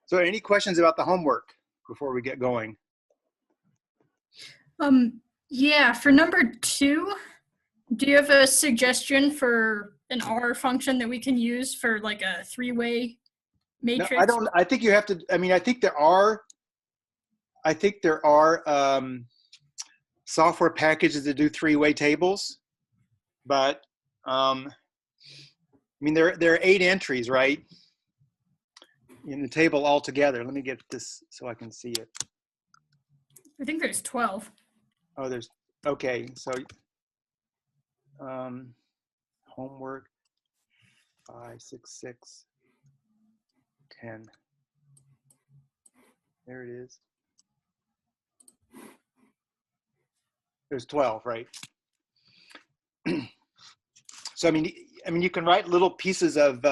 So any questions about the homework before we get going? Yeah, for number 2, do you have a suggestion for an R function that we can use for like a 3-way matrix? No, I don't. I think you have to. I mean, I think there are software packages that do 3-way tables, but I mean, there are 8 entries, right, in the table altogether. Let me get this so I can see it. I think there's 12. Oh, there's, okay. So homework 5, 6, 6, 10. There it is. There's 12, right? So I mean, you can write little pieces of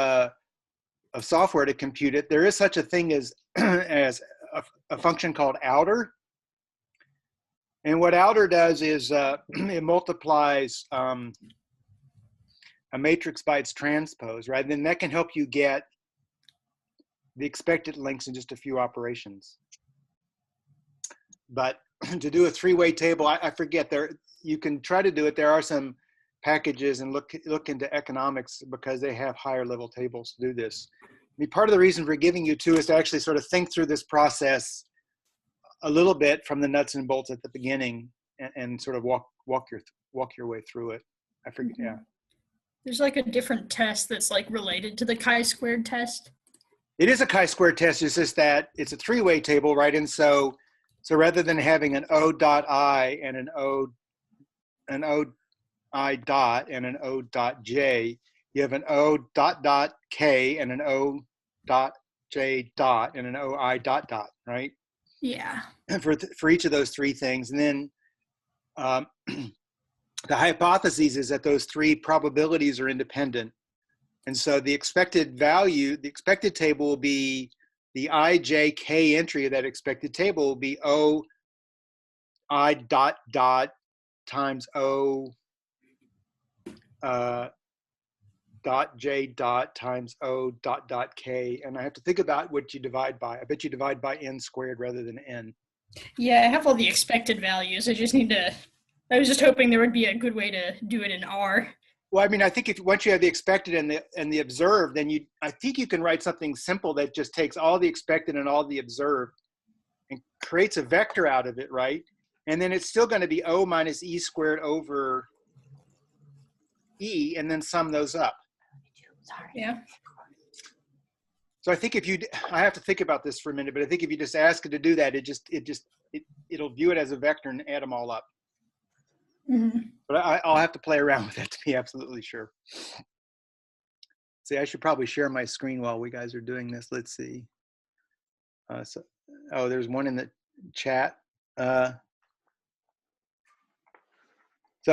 software to compute it. There is such a thing as as a function called outer, and what outer does is it multiplies a matrix by its transpose, right? And then that can help you get the expected lengths in just a few operations. But to do a 3-way table, I forget, you can try to do it. There are some packages, and look into economics, because they have higher level tables to do this. I mean, part of the reason for giving you 2 is to actually sort of think through this process a little bit from the nuts and bolts at the beginning, and sort of walk your way through it. I forget. Mm-hmm. Yeah. There's like a different test that's like related to the chi-squared test. It is a chi-squared test. It's just that it's a 3-way table, right? And so rather than having an O dot I and an O I dot and an O dot J, you have an O dot dot K and an O dot J dot and an O I dot dot, right? Yeah. For each of those 3 things. And then the hypothesis is that those 3 probabilities are independent. And so the expected value, the expected table will be the I, J, K entry of that expected table will be O I dot dot times O dot J dot times O dot dot K. And I have to think about what you divide by. I bet you divide by n squared rather than n. Yeah, I have all the expected values. I was just hoping there would be a good way to do it in R. Well, I mean, I think once you have the expected and the observed, then I think you can write something simple that just takes all the expected and all the observed and creates a vector out of it, right? And then it's still going to be O minus E squared over E, and then sum those up. Sorry. Yeah. So I think I have to think about this for a minute, but I think if you just ask it to do that, it'll view it as a vector and add them all up. Mm-hmm. But I'll have to play around with it to be absolutely sure. See, I should probably share my screen while we guys are doing this. Let's see. There's one in the chat. So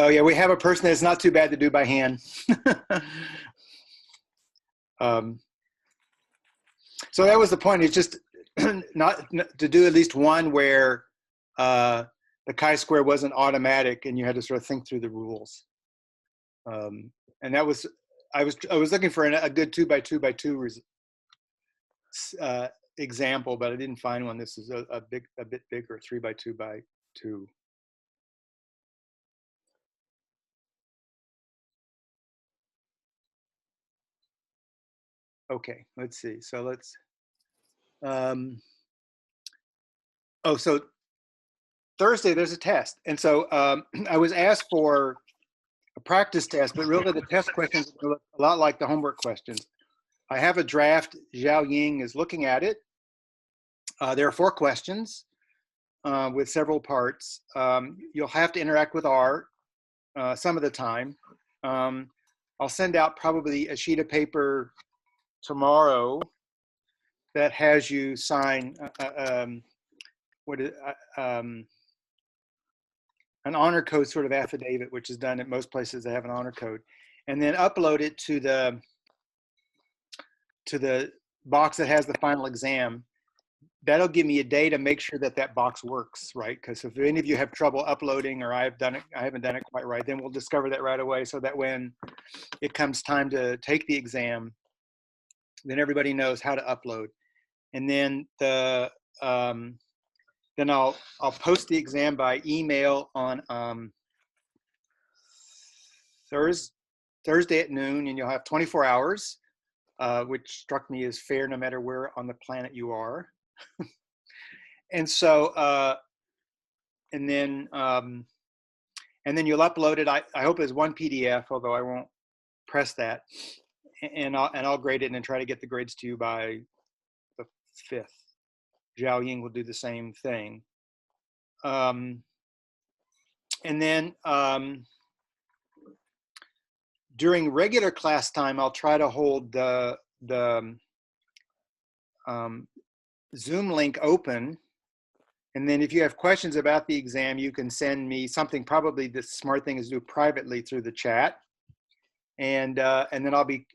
yeah, we have a person that's not too bad to do by hand. So that was the point. It's just not to do at least one where the chi-square wasn't automatic, and you had to sort of think through the rules. And that was, I was looking for a good 2x2x2 example, but I didn't find one. This is a bit bigger, 3x2x2. Okay, let's see. So let's. So Thursday there's a test, and so I was asked for a practice test, but really the test questions look a lot like the homework questions. I have a draft. Zhao Ying is looking at it. There are 4 questions with several parts. You'll have to interact with R some of the time. I'll send out probably a sheet of paper tomorrow that has you sign an honor code sort of affidavit, which is done at most places. They have an honor code, and then upload it to the box that has the final exam. That'll give me a day to make sure that box works, right? Because if any of you have trouble uploading, or I haven't done it quite right, then we'll discover that right away, so that when it comes time to take the exam, then everybody knows how to upload. and then then I'll post the exam by email on Thursday at noon, and you'll have 24 hours, which struck me as fair no matter where on the planet you are. And so, and then you'll upload it. I hope as one PDF, although I won't press that, and I'll grade it and then try to get the grades to you by the 5th. Zhao Ying will do the same thing. And then during regular class time, I'll try to hold the Zoom link open. And then if you have questions about the exam, you can send me something. Probably the smart thing is to do privately through the chat. And then I'll be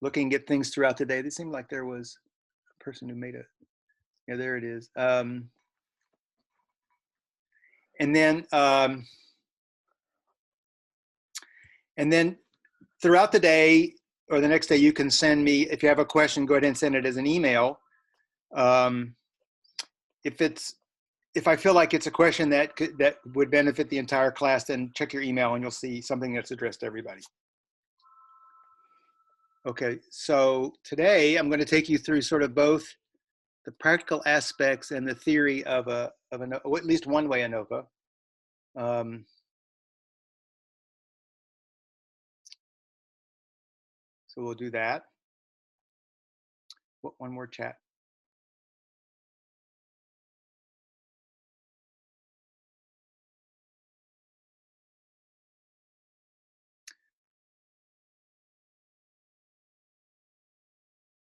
looking at things throughout the day. It seemed like there was a person who made a, yeah, there it is. And then throughout the day or the next day, you can send me, if you have a question, go ahead and send it as an email. If I feel like it's a question that would benefit the entire class, then check your email and you'll see something that's addressed to everybody. Okay, so today I'm going to take you through sort of both the practical aspects and the theory of at least one-way ANOVA. So we'll do that. One more chat.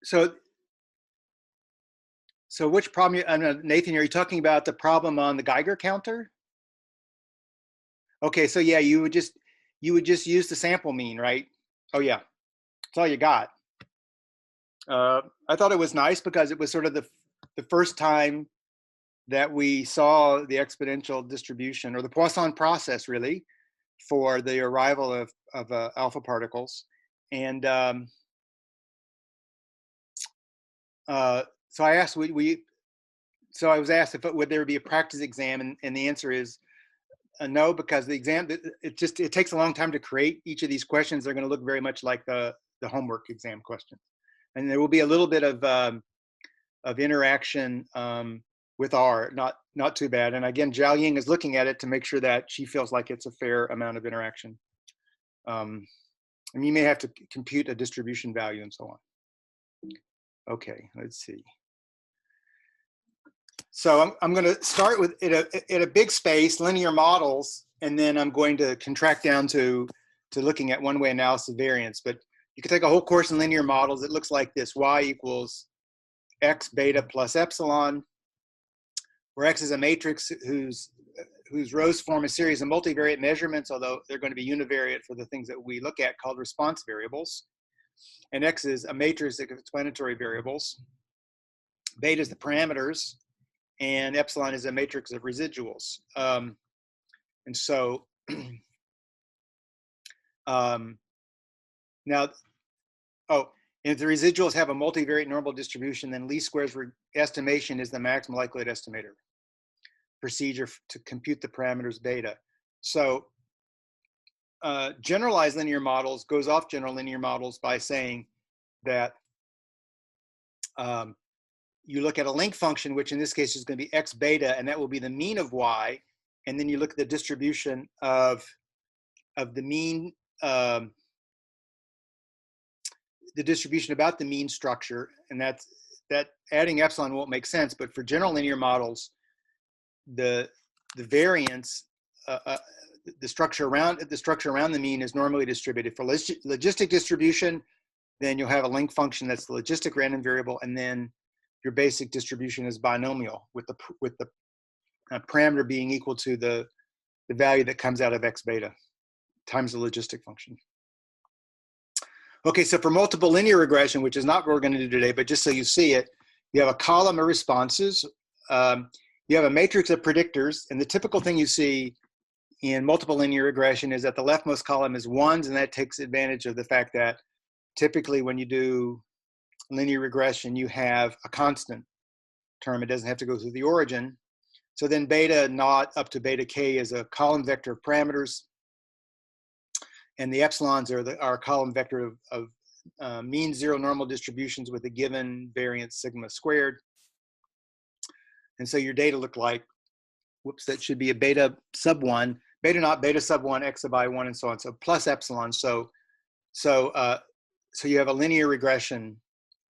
So which problem, Nathan, are you talking about the problem on the Geiger counter? Okay, so yeah, you would just use the sample mean, right? Oh yeah, that's all you got. I thought it was nice because it was sort of the first time that we saw the exponential distribution, or the Poisson process really, for the arrival of alpha particles. And so I asked, so I was asked if would there be a practice exam, and the answer is no, because the exam, it takes a long time to create each of these questions. They're going to look very much like the homework exam questions, and there will be a little bit of interaction with R, not too bad. And again, Zhao Ying is looking at it to make sure that she feels like it's a fair amount of interaction. And you may have to compute a distribution value and so on. Okay, let's see. So I'm going to start with in a big space, linear models, and then I'm going to contract down to looking at one-way analysis of variance. But you can take a whole course in linear models. It looks like this: y equals x beta plus epsilon, where x is a matrix whose rows form a series of multivariate measurements, although they're going to be univariate for the things that we look at, called response variables. And x is a matrix of explanatory variables. Beta is the parameters, and epsilon is a matrix of residuals. And so now, if the residuals have a multivariate normal distribution, then least squares estimation is the maximum likelihood estimator procedure to compute the parameters beta. So generalized linear models goes off general linear models by saying that you look at a link function, which in this case is going to be x beta, and that will be the mean of y. And then you look at the distribution of the mean, the distribution about the mean structure, and that adding epsilon won't make sense. But for general linear models, the variance, the structure around the mean is normally distributed. For logistic distribution, then you'll have a link function that's the logistic random variable, and then your basic distribution is binomial, with the parameter being equal to the value that comes out of x beta times the logistic function. Okay, so for multiple linear regression, which is not what we're going to do today, but just so you see it, you have a column of responses. You have a matrix of predictors, and the typical thing you see in multiple linear regression is that the leftmost column is ones, and that takes advantage of the fact that typically when you do linear regression, you have a constant term. It doesn't have to go through the origin. So then beta naught up to beta k is a column vector of parameters. And the epsilons are a column vector of mean zero normal distributions with a given variance sigma squared. And so your data look like, whoops, that should be a beta sub 1, beta naught, beta sub 1, x sub I1, and so on. So plus epsilon. So you have a linear regression.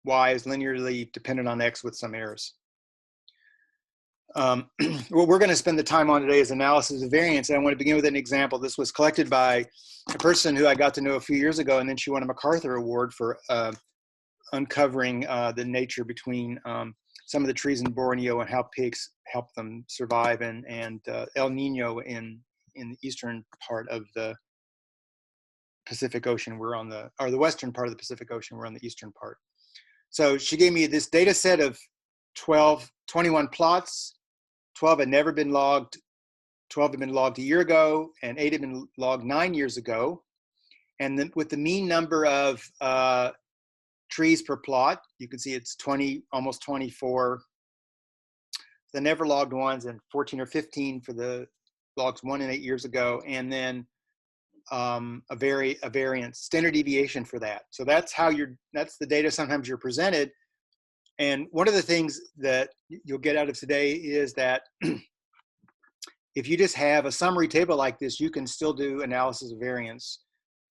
Y is linearly dependent on x with some errors. What we're going to spend the time on today is analysis of variance. And I want to begin with an example. This was collected by a person who I got to know a few years ago, and then she won a MacArthur Award for uncovering the nature between some of the trees in Borneo and how pigs help them survive, and El Nino in the eastern part of the Pacific Ocean. We're on the western part of the Pacific Ocean. We're on the eastern part. So she gave me this data set of 21 plots. 12 had never been logged. 12 had been logged a year ago, and 8 had been logged 9 years ago. And then with the mean number of trees per plot, you can see it's 20, almost 24. The never logged ones, and 14 or 15 for the logs 1 and 8 years ago, and then a variance standard deviation for that. So that's the data sometimes you're presented. And one of the things that you'll get out of today is that if you just have a summary table like this, you can still do analysis of variance.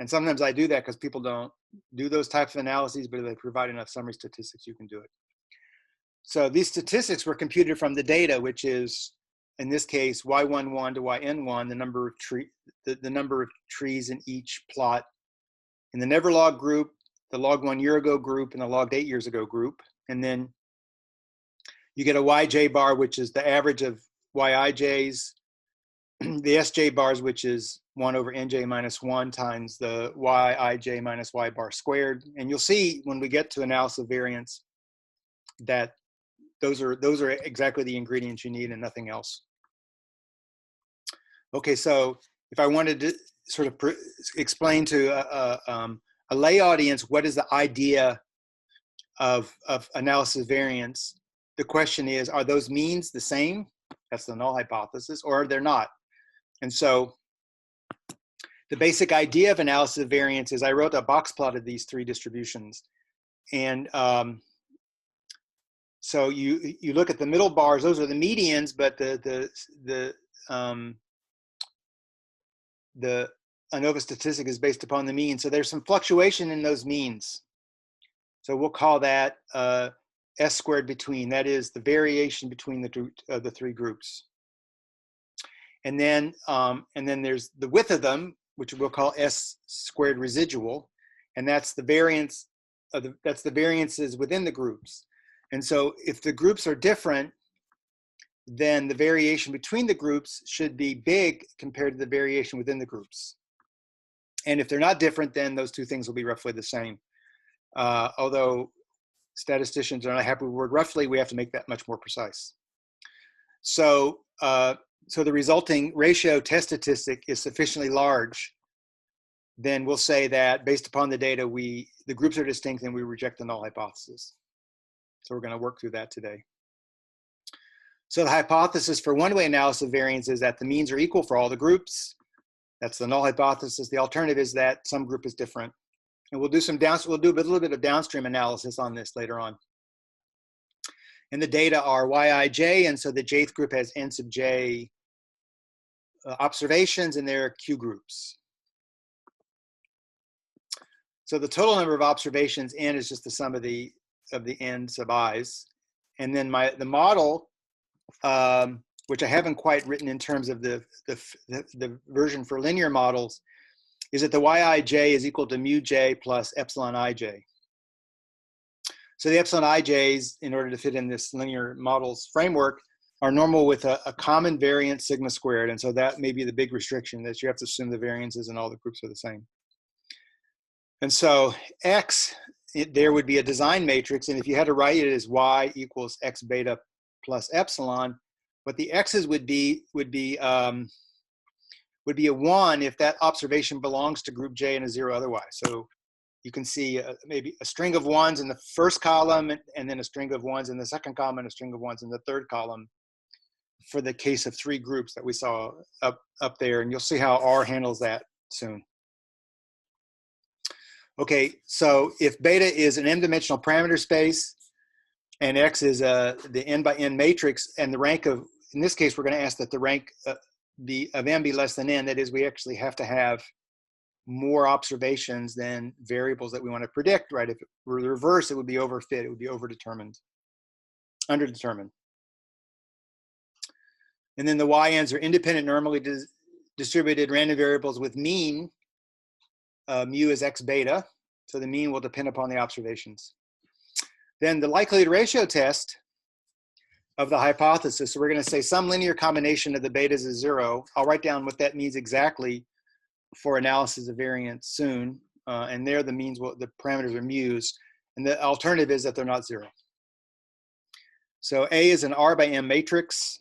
And sometimes I do that because people don't do those types of analyses, but if they provide enough summary statistics, you can do it. So these statistics were computed from the data, which is, in this case, y11 to yn1, the number of trees in each plot in the never logged group, the logged 1 year ago group, and the logged 8 years ago group. And then you get a yj bar, which is the average of yij's, the sj bars, which is 1 over nj minus 1 times the yij minus y bar squared. And you'll see when we get to analysis of variance that those are exactly the ingredients you need and nothing else. Okay, so if I wanted to sort of explain to a lay audience what is the idea of analysis of variance, the question is, are those means the same? That's the null hypothesis, or are they not? And so the basic idea of analysis of variance is I wrote a box plot of these 3 distributions. And so you look at the middle bars, those are the medians, but the ANOVA statistic is based upon the mean. So there's some fluctuation in those means. So we'll call that S squared between. That is the variation between the 3 groups. And then there's the width of them, which we'll call S squared residual, and that's the variance of that's the variances within the groups. And so if the groups are different, then the variation between the groups should be big compared to the variation within the groups. And if they're not different, then those 2 things will be roughly the same. Although statisticians are not happy with the word roughly, we have to make that much more precise. So, so the resulting ratio test statistic is sufficiently large, then we'll say that based upon the data, the groups are distinct and we reject the null hypothesis. So we're going to work through that today. So the hypothesis for one-way analysis of variance is that the means are equal for all the groups. That's the null hypothesis. The alternative is that some group is different. And we'll do a little bit of downstream analysis on this later on. And the data are yij, and so the jth group has n sub j observations, and there are q groups. So the total number of observations, n, is just the sum of the n sub i's. And then the model, which I haven't quite written in terms of the version for linear models, is that the yij is equal to mu j plus epsilon ij. So the epsilon ij's, in order to fit in this linear models framework, are normal with a common variance sigma squared. And so that may be the big restriction, that you have to assume the variances in all the groups are the same. And so X, there would be a design matrix. And if you had to write it as Y equals X beta plus epsilon, what the X's would be a 1 if that observation belongs to group J and a 0 otherwise. So you can see maybe a string of ones in the first column, and then a string of ones in the second column, and a string of ones in the third column for the case of 3 groups that we saw up there. And you'll see how R handles that soon. Okay, so if beta is an m-dimensional parameter space, and X is the n by n matrix, and the rank of, in this case, we're going to ask that the rank of m be less than n. That is, we actually have to have more observations than variables that we want to predict, right? If it were the reverse, it would be overfit, it would be overdetermined, underdetermined. And then the YNs are independent, normally distributed random variables with mean. Mu is X beta, so the mean will depend upon the observations. Then the likelihood ratio test of the hypothesis, so we're going to say some linear combination of the betas is 0. I'll write down what that means exactly for analysis of variance soon. And there the means, the parameters are mu's. And the alternative is that they're not 0. So A is an R by M matrix,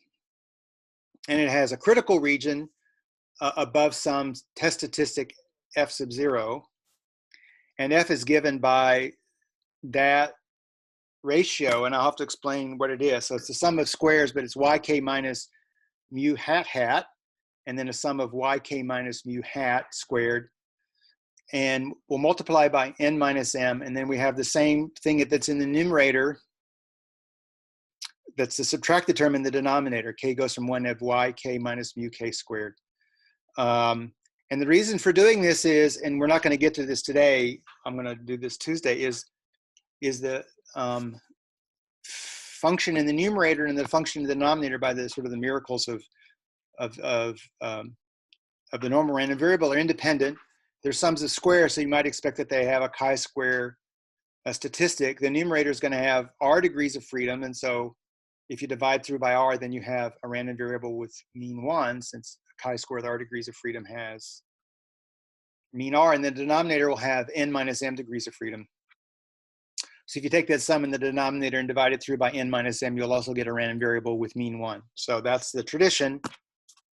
and it has a critical region above some test statistic F sub 0. And F is given by that ratio, and I'll have to explain what it is. So it's the sum of squares, but it's yk minus mu hat hat, and then a sum of yk minus mu hat squared. And we'll multiply by n minus m, and then we have the same thing that's in the numerator. That's the subtracted term in the denominator. K goes from 1 to yk minus mu k squared. And the reason for doing this is, and we're not going to get to this today, I'm going to do this Tuesday, is the function in the numerator and the function in the denominator, by the sort of the miracles of the normal random variable, are independent. They're sums of squares, so you might expect that they have a chi-square statistic. The numerator is going to have r degrees of freedom, and so if you divide through by r, then you have a random variable with mean 1, since a chi-square with r degrees of freedom has mean r, and the denominator will have n minus m degrees of freedom. So if you take that sum in the denominator and divide it through by n minus m, you'll also get a random variable with mean 1. So that's the tradition.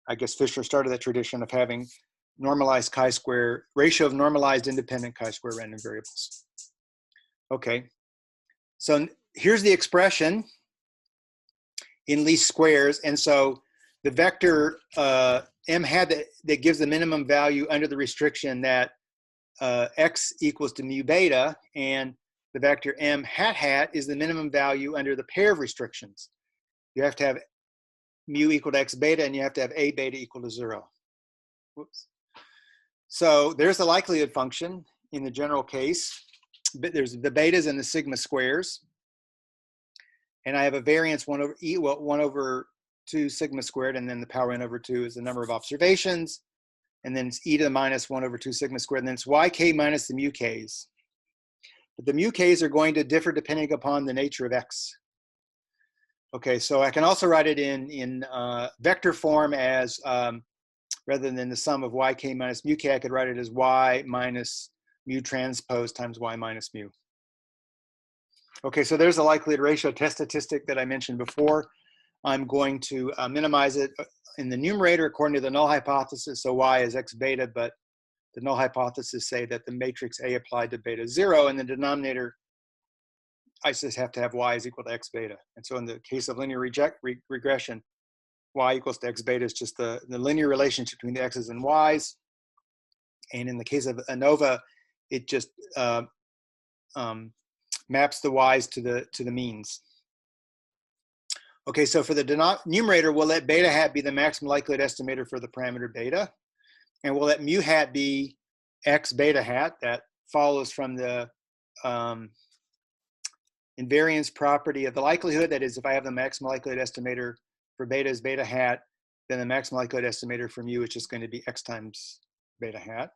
I guess Fisher started that tradition of having normalized chi-square, ratio of normalized independent chi-square random variables. Okay, so here's the expression in least squares. And so the vector m hat that gives the minimum value under the restriction that x equals to mu beta, and the vector m hat hat is the minimum value under the pair of restrictions. You have to have mu equal to x beta, and you have to have a beta equal to 0. Whoops. So there's the likelihood function in the general case. There's the betas and the sigma squares. And I have a variance 1 over e, well, 1 over 2 sigma squared, and then the power n over 2 is the number of observations. And then it's e to the minus 1 over 2 sigma squared, and then it's yk minus the mu k's. But the mu k's are going to differ depending upon the nature of x. Okay, so I can also write it in vector form as, rather than the sum of yk minus mu k, I could write it as y minus mu transpose times y minus mu. Okay, so there's a likelihood ratio test statistic that I mentioned before. I'm going to minimize it in the numerator according to the null hypothesis. So y is x beta, but the null hypothesis say that the matrix A applied to beta 0, and the denominator, I just have to have y is equal to x beta. And so in the case of linear regression, y equals to x beta is just the linear relationship between the x's and y's. And in the case of ANOVA, it just maps the y's to the means. Okay, so for the numerator, we'll let beta hat be the maximum likelihood estimator for the parameter beta. And we'll let mu hat be x beta hat. That follows from the invariance property of the likelihood. That is, if I have the maximum likelihood estimator for beta is beta hat, then the maximum likelihood estimator for mu is just going to be x times beta hat.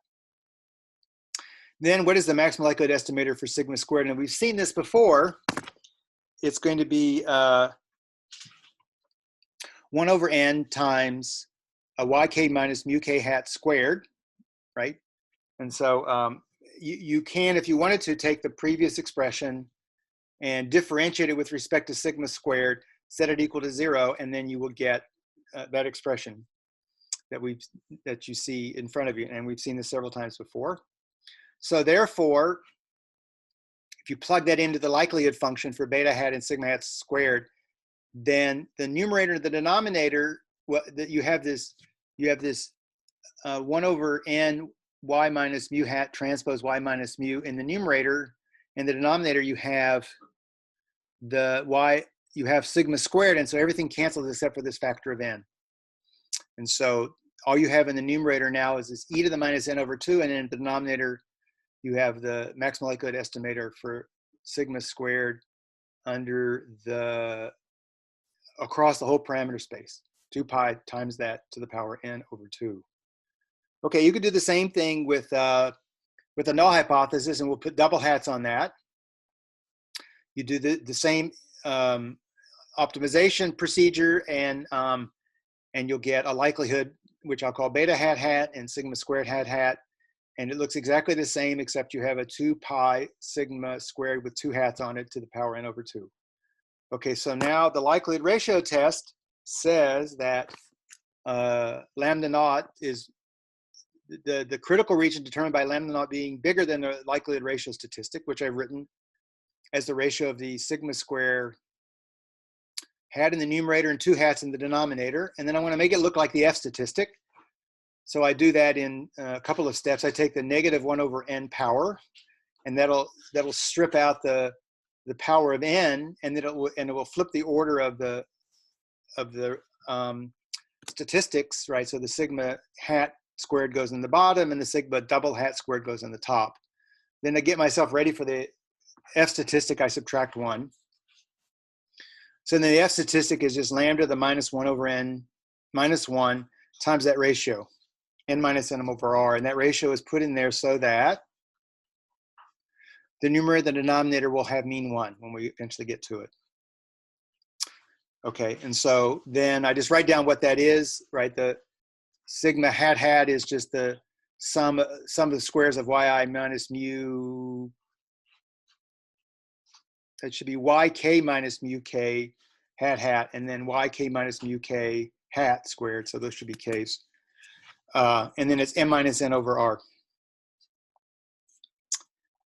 Then what is the maximum likelihood estimator for sigma squared? And we've seen this before. It's going to be 1 over n times a yk minus mu k hat squared, right? And so you can, if you wanted to, take the previous expression and differentiate it with respect to sigma squared, set it equal to 0, and then you will get that expression that you see in front of you. And we've seen this several times before. So therefore, if you plug that into the likelihood function for beta hat and sigma hat squared, then the numerator and the denominator, you have this 1 over n y minus mu hat transpose y minus mu in the numerator. In the denominator, you have sigma squared, and so everything cancels except for this factor of n. And so all you have in the numerator now is this e to the minus n over 2, and in the denominator, you have the maximal likelihood estimator for sigma squared across the whole parameter space, 2 pi times that to the power n over 2. Okay, you could do the same thing with a null hypothesis, and we'll put double hats on that. You do the same optimization procedure, and you'll get a likelihood, which I'll call beta hat and sigma squared hat, and it looks exactly the same, except you have a 2 pi sigma squared with 2 hats on it to the power n over 2. Okay, so now the likelihood ratio test says that lambda naught is the critical region determined by lambda naught being bigger than the likelihood ratio statistic, which I've written as the ratio of the sigma square hat in the numerator and 2 hats in the denominator. And then I want to make it look like the F statistic. So I do that in a couple of steps. I take the negative 1 over n power, and that'll strip out the power of n, and it will flip the order of the statistics, right? So the sigma hat squared goes in the bottom, and the sigma double hat squared goes in the top. Then I get myself ready for the F statistic. I subtract 1. So then the F statistic is just lambda the minus 1 over n minus 1 times that ratio, n minus n over r, and that ratio is put in there so that the numerator and the denominator will have mean 1 when we eventually get to it. Okay, and so then I just write down what that is, right? The sigma hat is just the sum of the squares of yi minus mu. That should be yk minus mu k hat, and then yk minus mu k hat squared. So those should be k's. And then it's m minus n over r.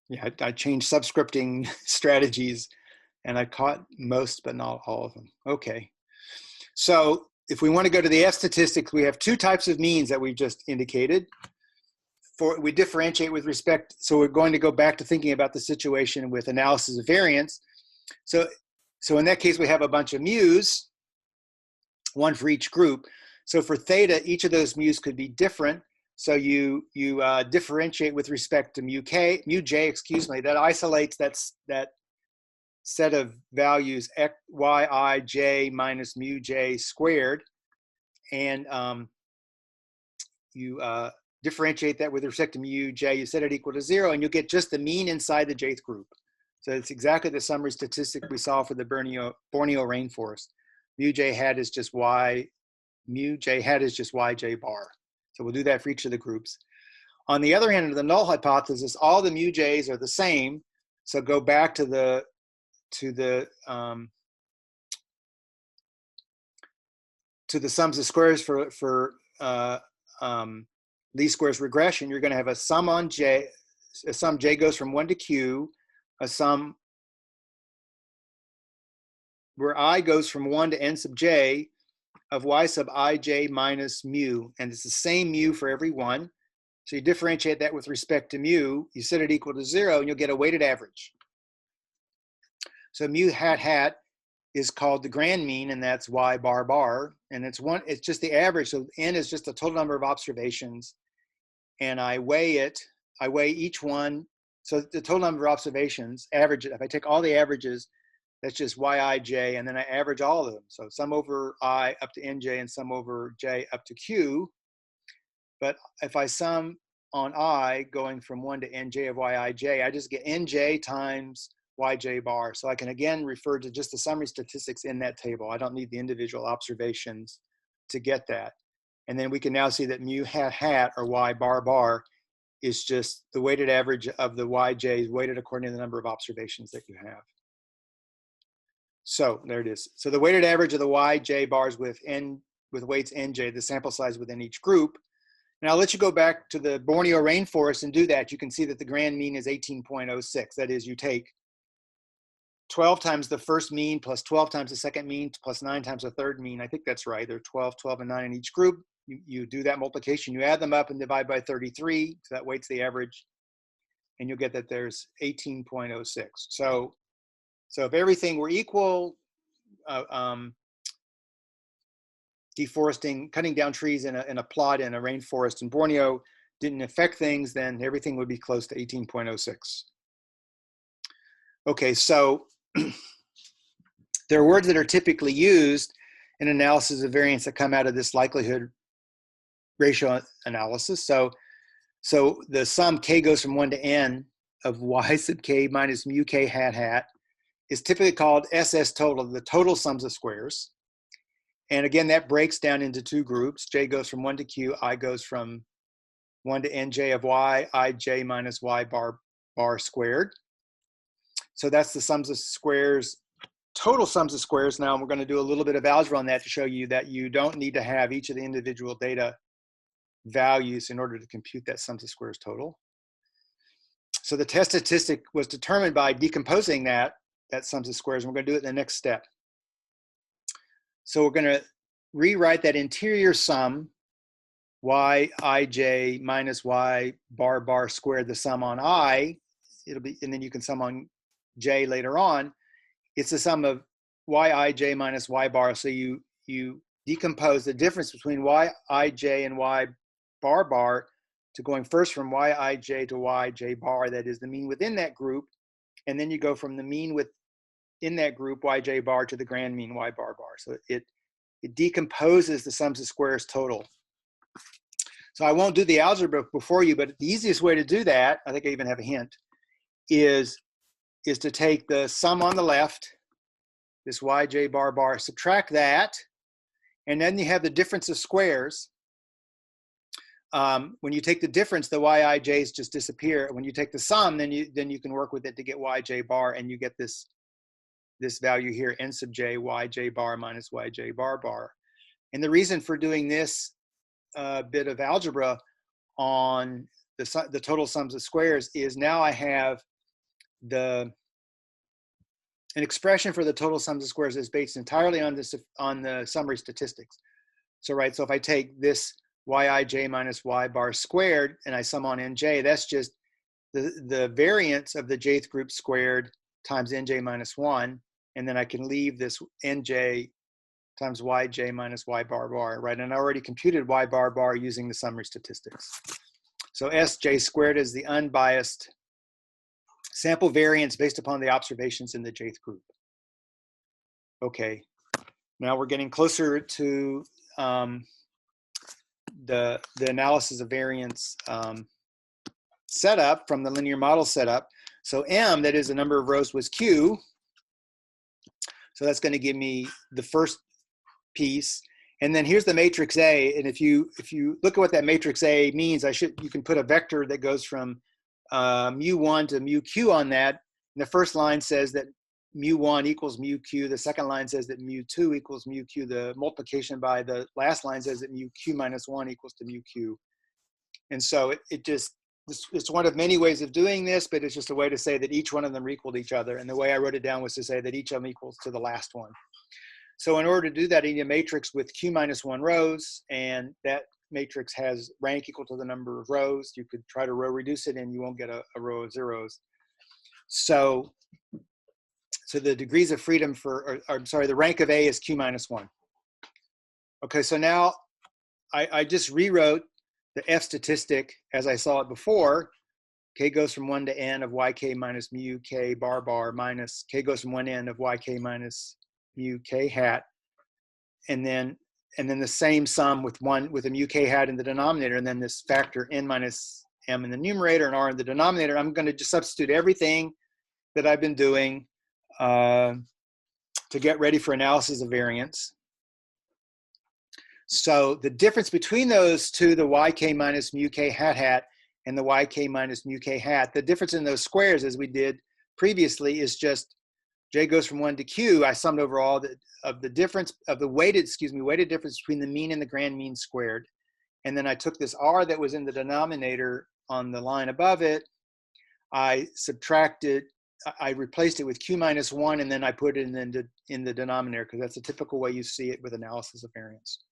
Yeah, I changed subscripting strategies, and I caught most, but not all of them. Okay. So if we want to go to the F statistics, we have 2 types of means that we've just indicated. We differentiate with respect, so we're going to go back to thinking about the situation with analysis of variance. So in that case, we have a bunch of mu's, 1 for each group. So for theta, each of those mu's could be different. So you differentiate with respect to mu j, that isolates that set of values yi minus mu j squared, and you differentiate that with respect to mu j. You set it equal to 0, and you'll get just the mean inside the jth group. So it's exactly the summary statistic we saw for the Borneo rainforest. Mu j hat is just yj bar. So we'll do that for each of the groups. On the other hand, of the null hypothesis, all the mu j's are the same. So go back to the sums of squares for least squares regression. You're going to have a sum on j. A sum j goes from 1 to q. A sum where I goes from 1 to n sub j of y sub ij minus mu, and it's the same mu for every one. So you differentiate that with respect to mu, you set it equal to 0, and you'll get a weighted average. So mu hat is called the grand mean, and that's y bar, and it's just the average. So n is just the total number of observations, and I weigh each one. So the total number of observations, average it. If I take all the averages, that's just yij, and then I average all of them. So sum over I up to nj and sum over j up to q. But if I sum on I going from 1 to nj of yij, I just get nj times yj bar. So I can again refer to just the summary statistics in that table. I don't need the individual observations to get that. And then we can now see that mu hat or y bar is just the weighted average of the yj's weighted according to the number of observations that you have. So there it is. So the weighted average of the yj bars with weights nj, the sample size within each group. And I'll let you go back to the Borneo rainforest and do that. You can see that the grand mean is 18.06. That is, you take 12 times the first mean plus 12 times the second mean plus 9 times the third mean. I think that's right. There are 12, 12, and 9 in each group. You do that multiplication, you add them up and divide by 33. So that weights the average. And you'll get that there's 18.06. So if everything were equal, deforesting, cutting down trees in a plot in a rainforest in Borneo didn't affect things, then everything would be close to 18.06. Okay, so there are words that are typically used in analysis of variance that come out of this likelihood ratio analysis. So the sum k goes from 1 to n of y sub k minus mu k hat hat is typically called SS total, the total sums of squares. And again, that breaks down into two groups. J goes from 1 to q, I goes from 1 to nj of y, ij minus y bar squared. So that's the sums of squares, total sums of squares. Now we're going to do a little bit of algebra on that to show you that you don't need to have each of the individual data values in order to compute that sums of squares total. So the test statistic was determined by decomposing that sums of squares, and we're going to do it in the next step. So we're going to rewrite that interior sum, yij minus y bar squared, the sum on I. It'll be, and then you can sum on j later on. It's the sum of yij minus y bar. So you decompose the difference between yij and y bar to going first from yij to yj bar, that is the mean within that group, and then you go from the mean within that group yj bar to the grand mean y bar. So it decomposes the sums of squares total. So I won't do the algebra before you, but the easiest way to do that, I think I even have a hint, is to take the sum on the left, this yj bar, subtract that, and then you have the difference of squares. When you take the difference, the yij's just disappear. When you take the sum, then you can work with it to get yj bar, and you get this value here, n sub j, yj bar minus yj bar. And the reason for doing this bit of algebra on the total sums of squares is now I have an expression for the total sums of squares is based entirely on the summary statistics. So if I take this yij minus y bar squared and I sum on nj, that's just the variance of the jth group squared times nj minus 1, and then I can leave this nj times yj minus y bar, right? And I already computed y bar using the summary statistics. So sj squared is the unbiased sample variance based upon the observations in the jth group. Okay, now we're getting closer to the analysis of variance setup from the linear model setup. So M, that is the number of rows, was Q. So that's going to give me the first piece. And then here's the matrix A. And if you look at what that matrix A means, you can put a vector that goes from mu1 to mu q on that. And the first line says that mu1 equals mu q. The second line says that mu2 equals mu q. The multiplication by the last line says that mu q minus 1 equals to mu q. And so it's one of many ways of doing this, but it's just a way to say that each one of them equaled each other. And the way I wrote it down was to say that each of them equals to the last one. So in order to do that, you need a matrix with q minus 1 rows, and that matrix has rank equal to the number of rows. You could try to row reduce it and you won't get a row of zeros. So the degrees of freedom the rank of A is q minus 1. Okay, so now I just rewrote the F statistic as I saw it before. K goes from 1 to n of yk minus mu k bar minus k goes from 1 to n of yk minus mu k hat, and then the same sum with a mu k hat in the denominator, and then this factor n minus m in the numerator and r in the denominator. I'm going to just substitute everything that I've been doing to get ready for analysis of variance. So the difference between those two, the yk minus mu k hat and the yk minus mu k hat, the difference in those squares, as we did previously, is just j goes from 1 to q. I summed over all of the difference of the weighted difference between the mean and the grand mean squared. And then I took this r that was in the denominator on the line above it. I subtracted I replaced it with q minus 1, and then I put it in the denominator, because that's a typical way you see it with analysis of variance.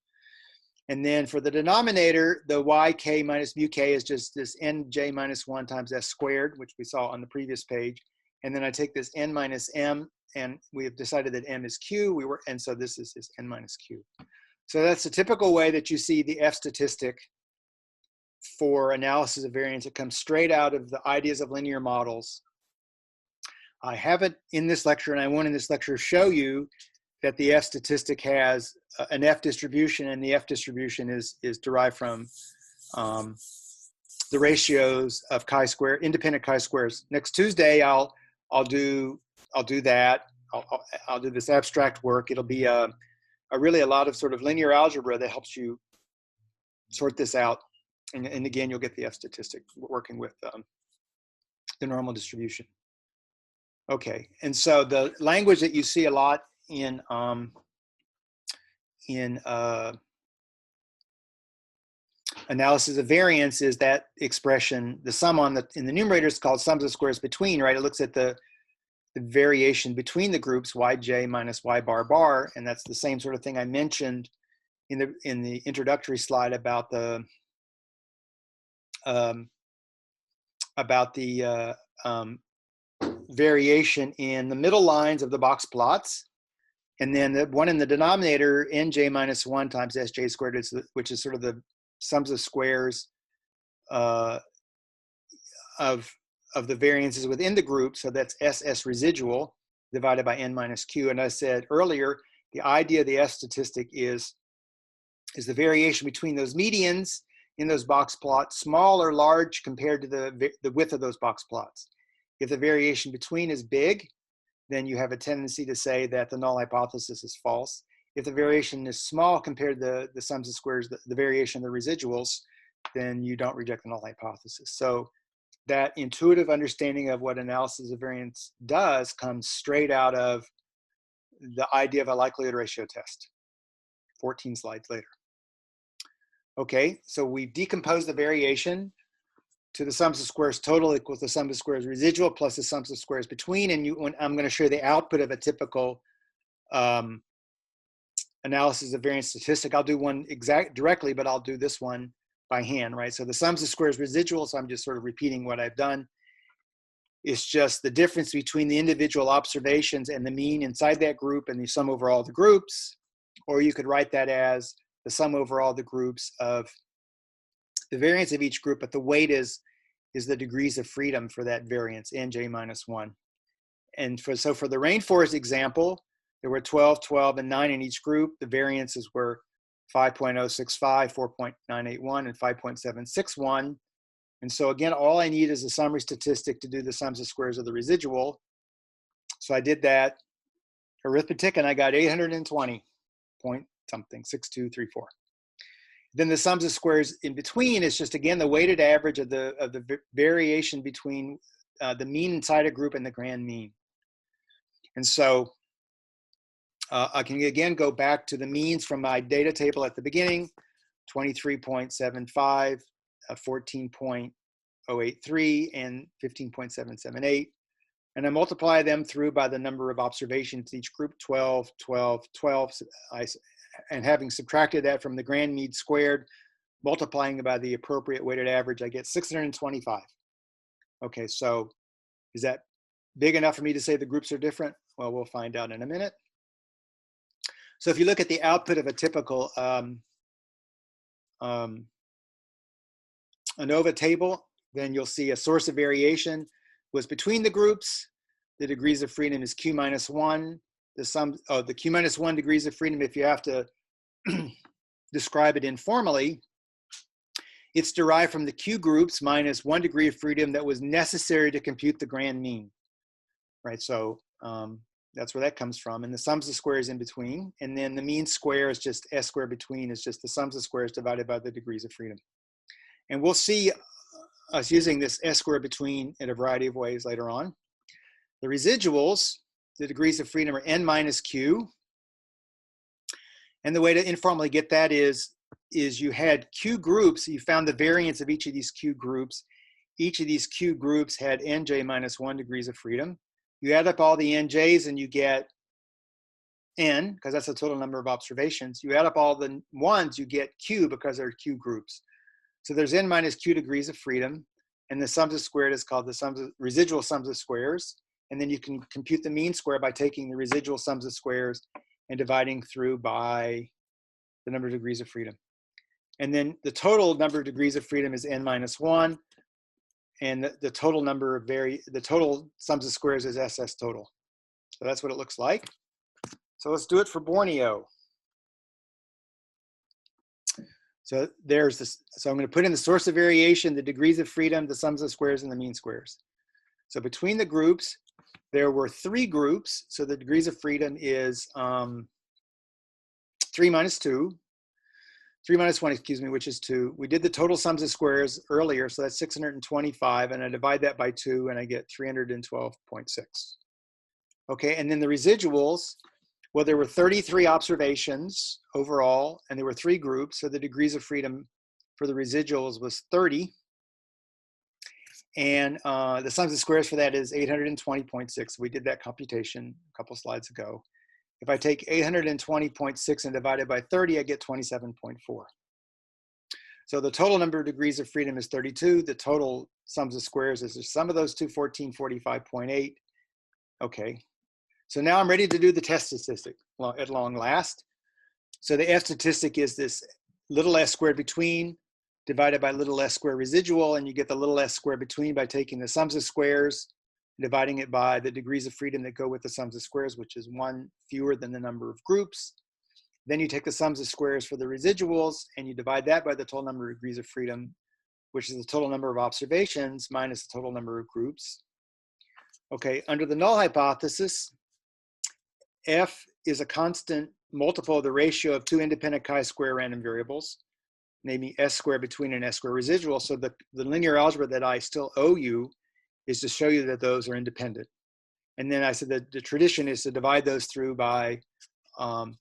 And then for the denominator, the yk minus mu k is just this nj minus 1 times s squared, which we saw on the previous page. And then I take this n minus m, and we have decided that m is q. And so this is n minus q. So that's the typical way that you see the F statistic for analysis of variance. It comes straight out of the ideas of linear models. I haven't in this lecture, and I won't in this lecture show you that the F statistic has an F distribution, and the F distribution is derived from the ratios of chi-square, independent chi-squares. Next Tuesday, I'll do that. I'll do this abstract work. It'll be really a lot of sort of linear algebra that helps you sort this out. And again, you'll get the F statistic working with the normal distribution. Okay, and so the language that you see a lot in analysis of variance is that expression, the sum in the numerator is called sums of squares between, right? It looks at the variation between the groups, yj minus y bar bar, and that's the same sort of thing I mentioned in the introductory slide about the variation in the middle lines of the box plots. And then the one in the denominator, nj minus 1 times sj squared, which is sort of the sums of squares of the variances within the group. So that's ss residual divided by n minus q. And I said earlier, the idea of the F statistic is the variation between those medians in those box plots, small or large compared to the width of those box plots. If the variation between is big, then you have a tendency to say that the null hypothesis is false. If the variation is small compared to the sums of squares, the variation of the residuals, then you don't reject the null hypothesis. So that intuitive understanding of what analysis of variance does comes straight out of the idea of a likelihood ratio test, 14 slides later. Okay, so we decompose the variation to the sums of squares total equals the sum of squares residual plus the sums of squares between. And I'm going to show you the output of a typical analysis of variance statistic. I'll do one directly, but I'll do this one by hand, right? So the sums of squares residual, so I'm just sort of repeating what I've done. It's just the difference between the individual observations and the mean inside that group and the sum over all the groups. Or you could write that as the sum over all the groups of the variance of each group, but the weight is the degrees of freedom for that variance, nj minus 1. And so for the rainforest example, there were 12, 12, and 9 in each group. The variances were 5.065, 4.981, and 5.761. And so again, all I need is a summary statistic to do the sums of squares of the residual. So I did that arithmetic, and I got 820 point something, 6234. Then the sums of squares in between is just, again, the weighted average of the variation between the mean inside a group and the grand mean. And so I can again go back to the means from my data table at the beginning, 23.75, 14.083, and 15.778. And I multiply them through by the number of observations in each group, 12, 12, 12. And having subtracted that from the grand mean squared, multiplying it by the appropriate weighted average, I get 625. Okay, so is that big enough for me to say the groups are different? Well, we'll find out in a minute. So if you look at the output of a typical ANOVA table, then you'll see a source of variation was between the groups. The degrees of freedom is q minus 1. The q minus 1 degrees of freedom, if you have to describe it informally, it's derived from the q groups minus 1 degree of freedom that was necessary to compute the grand mean, right? So that's where that comes from. And the sums of squares in between. And then the mean square is just s squared between, is just the sums of squares divided by the degrees of freedom. And we'll see us using this s squared between in a variety of ways later on. The residuals, the degrees of freedom, are n minus q. And the way to informally get that is you had q groups. You found the variance of each of these q groups. Each of these q groups had nj minus 1 degrees of freedom. You add up all the NJs and you get N, because that's the total number of observations. You add up all the ones, you get Q, because they're Q groups. So there's N minus Q degrees of freedom, and the sums of squared is called the residual sums of squares. And then you can compute the mean square by taking the residual sums of squares and dividing through by the number of degrees of freedom. And then the total number of degrees of freedom is N minus 1. And the total number of the total sums of squares is SS total. So that's what it looks like. So let's do it for Borneo. So there's this. So I'm going to put in the source of variation, the degrees of freedom, the sums of squares, and the mean squares. So between the groups, there were 3 groups. So the degrees of freedom is 3 minus 2. 3 minus 1, excuse me, which is 2. We did the total sums of squares earlier, so that's 625, and I divide that by 2, and I get 312.6. Okay, and then the residuals, well, there were 33 observations overall, and there were 3 groups, so the degrees of freedom for the residuals was 30. And the sums of squares for that is 820.6. We did that computation a couple slides ago. If I take 820.6 and divide it by 30, I get 27.4. So the total number of degrees of freedom is 32. The total sums of squares is the sum of those two, 1445.8. Okay. So now I'm ready to do the test statistic at long last. So the F statistic is this little s squared between divided by little s squared residual, and you get the little s squared between by taking the sums of squares, dividing it by the degrees of freedom that go with the sums of squares, which is 1 fewer than the number of groups. Then you take the sums of squares for the residuals, and you divide that by the total number of degrees of freedom, which is the total number of observations minus the total number of groups. Okay, under the null hypothesis, F is a constant multiple of the ratio of 2 independent chi-square random variables, namely S squared between and S squared residual. So the linear algebra that I still owe you is to show you that those are independent. And then I said that the tradition is to divide those through by the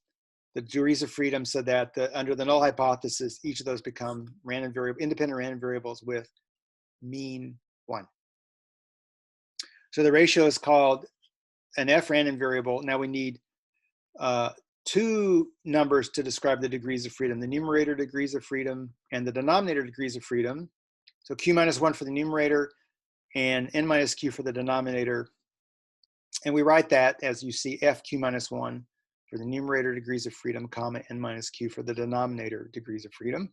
degrees of freedom, so that under the null hypothesis, each of those become independent random variables with mean 1. So the ratio is called an F random variable. Now we need 2 numbers to describe the degrees of freedom: the numerator degrees of freedom and the denominator degrees of freedom. So Q minus 1 for the numerator and N minus Q for the denominator. And we write that as you see F Q minus 1 for the numerator degrees of freedom, comma, N minus Q for the denominator degrees of freedom.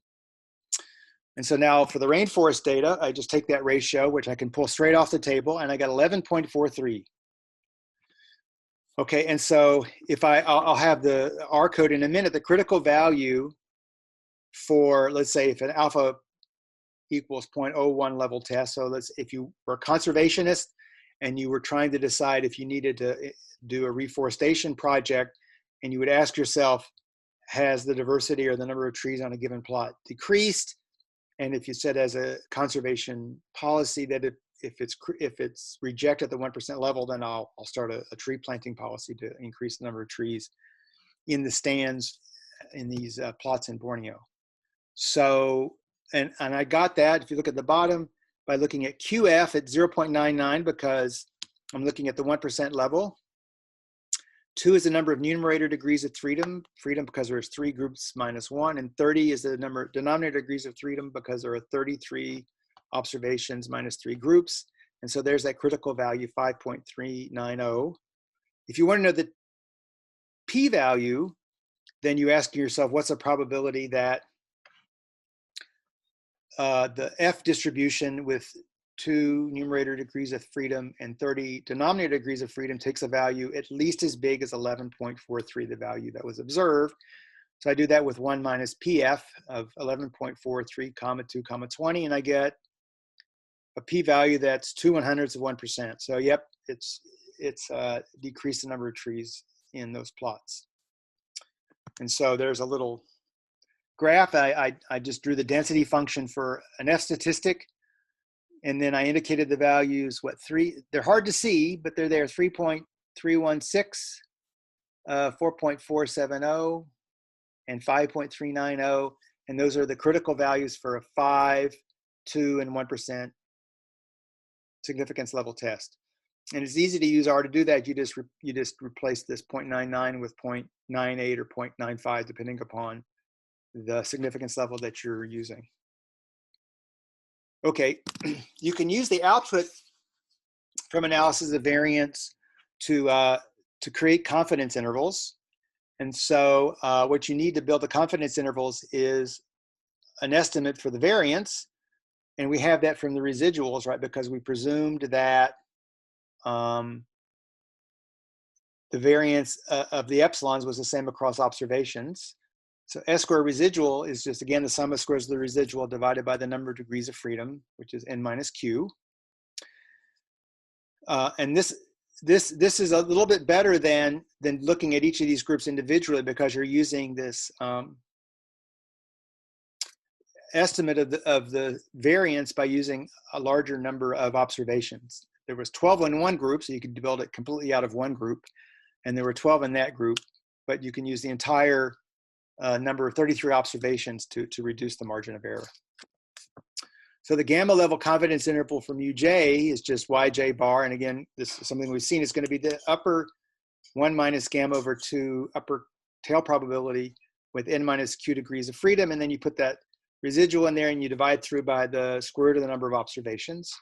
And so now for the rainforest data, I just take that ratio, which I can pull straight off the table, and I got 11.43. Okay, and so if I'll have the R code in a minute, the critical value for, let's say, if an alpha equals 0.01 level test. So if you were a conservationist and you were trying to decide if you needed to do a reforestation project, and you would ask yourself, has the diversity or the number of trees on a given plot decreased? And if you said as a conservation policy that if it's rejected at the 1% level, then I'll start a tree planting policy to increase the number of trees in the stands in these plots in Borneo. So, and I got that, if you look at the bottom, by looking at QF at 0.99, because I'm looking at the 1% level. 2 is the number of numerator degrees of freedom because there's 3 groups minus 1, and 30 is the number of denominator degrees of freedom because there are 33 observations minus 3 groups. And so there's that critical value, 5.390. If you want to know the p-value, then you ask yourself, what's the probability that the F distribution with 2 numerator degrees of freedom and 30 denominator degrees of freedom takes a value at least as big as 11.43, the value that was observed. So I do that with 1 minus PF of 11.43, comma 2, comma 20, and I get a p-value that's 2/100ths of 1%. So yep, it's decreased the number of trees in those plots. And so there's a little graph. I just drew the density function for an F statistic. And then I indicated the values, they're hard to see, but they're there, 3.316, 4.470, and 5.390. And those are the critical values for a 5, 2, and 1% significance level test. And it's easy to use R to do that. You just replace this 0.99 with 0.98 or 0.95, depending upon the significance level that you're using. Okay, you can use the output from analysis of variance to create confidence intervals. And so what you need to build the confidence intervals is an estimate for the variance. And we have that from the residuals, right? Because we presumed that the variance of the epsilons was the same across observations. So S squared residual is just, again, the sum of squares of the residual divided by the number of degrees of freedom, which is n minus q. And this is a little bit better than looking at each of these groups individually, because you're using this estimate of the variance by using a larger number of observations. There was 12 in one group, so you could build it completely out of one group, and there were 12 in that group, but you can use the entire number of 33 observations to reduce the margin of error. So the gamma level confidence interval for mu j is just yj bar, and again, this is something we've seen. It's going to be the upper 1 minus gamma over 2 upper tail probability with n minus q degrees of freedom, and then you put that residual in there and you divide through by the square root of the number of observations.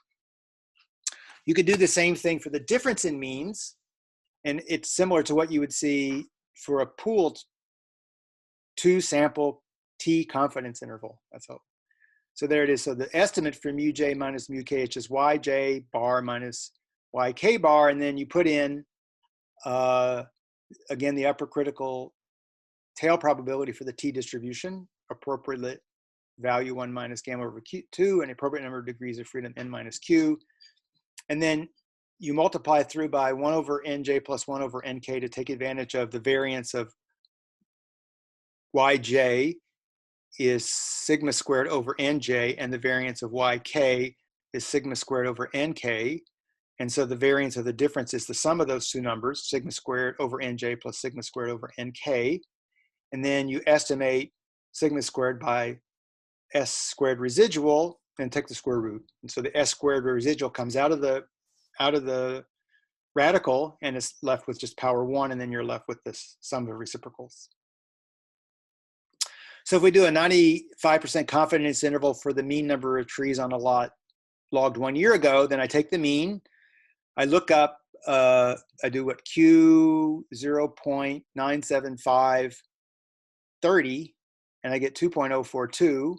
You could do the same thing for the difference in means, and it's similar to what you would see for a pooled 2-sample t confidence interval. That's all. So there it is. So the estimate for mu j minus mu k is just yj bar minus yk bar, and then you put in, again, the upper critical tail probability for the t distribution, appropriate value 1 minus gamma over q2, and appropriate number of degrees of freedom n minus q. And then you multiply through by 1 over nj plus 1 over nk to take advantage of the variance of yj is sigma squared over nj, and the variance of yk is sigma squared over nk. And so the variance of the difference is the sum of those two numbers, sigma squared over nj plus sigma squared over nk. And then you estimate sigma squared by s squared residual and take the square root. And so the s squared residual comes out of the radical, and it's left with just power 1, and then you're left with this sum of reciprocals. So if we do a 95% confidence interval for the mean number of trees on a lot logged 1 year ago, then I take the mean, I look up, I do what, Q 0.97530, and I get 2.042,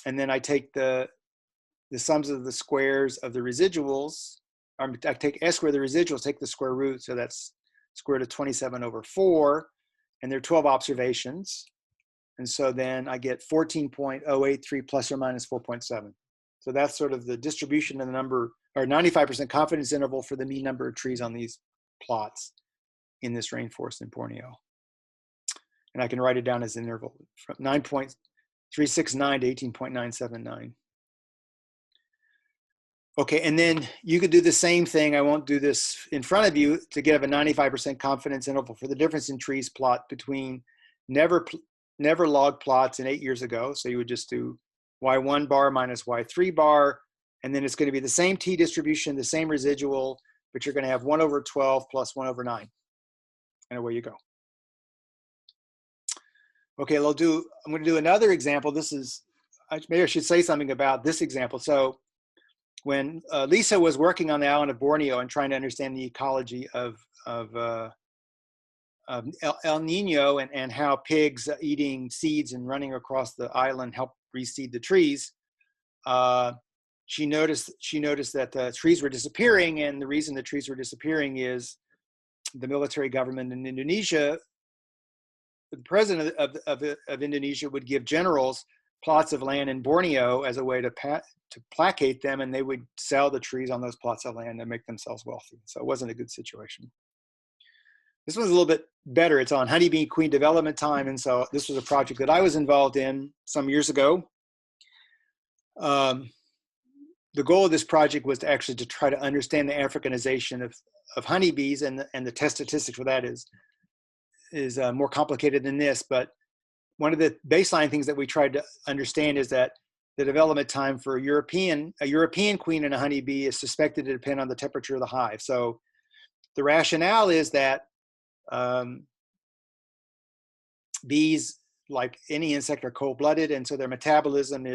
and then I take the sums of the squares of the residuals. I take S squared of the residuals, take the square root, so that's square root of 27 over 4, and there are 12 observations. And so then I get 14.083 plus or minus 4.7. So that's sort of the distribution of the number, or 95% confidence interval for the mean number of trees on these plots in this rainforest in Borneo. And I can write it down as an interval from 9.369 to 18.979. Okay, and then you could do the same thing. I won't do this in front of you to get a 95% confidence interval for the difference in trees plot between never logged plots in 8 years ago. So you would just do y1 bar minus y3 bar, and then it's going to be the same t distribution, the same residual, but you're going to have 1 over 12 plus 1 over 9. And away you go. Okay, I'm going to do another example. This is, maybe I should say something about this example. So when Lisa was working on the island of Borneo and trying to understand the ecology of El Nino and how pigs eating seeds and running across the island help reseed the trees, she noticed that the trees were disappearing, and the reason the trees were disappearing is the military government in Indonesia. The president of Indonesia would give generals plots of land in Borneo as a way to placate them, and they would sell the trees on those plots of land and make themselves wealthy. So it wasn't a good situation. This one's a little bit better. It's on honeybee queen development time, and so this was a project that I was involved in some years ago. The goal of this project was to actually try to understand the Africanization of honeybees, and the test statistics for that is more complicated than this. But one of the baseline things that we tried to understand is that the development time for a European queen and a honeybee is suspected to depend on the temperature of the hive. So the rationale is that bees, like any insect, are cold-blooded, and so their metabolism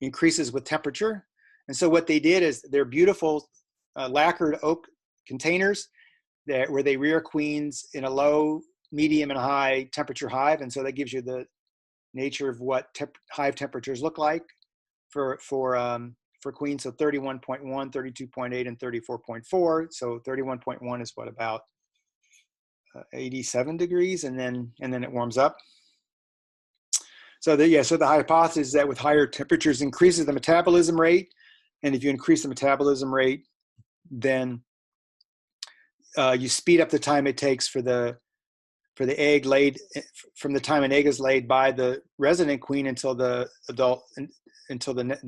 increases with temperature. And so what they did is they're beautiful lacquered oak containers where they rear queens in a low, medium, and high temperature hive. And so that gives you the nature of what hive temperatures look like for queens. So 31.1, 32.8, and 34.4. So 31.1 is what, about 87 degrees, and then it warms up. So the hypothesis is that with higher temperatures increases the metabolism rate, and if you increase the metabolism rate, then you speed up the time it takes for the egg laid, from the time an egg is laid by the resident queen until the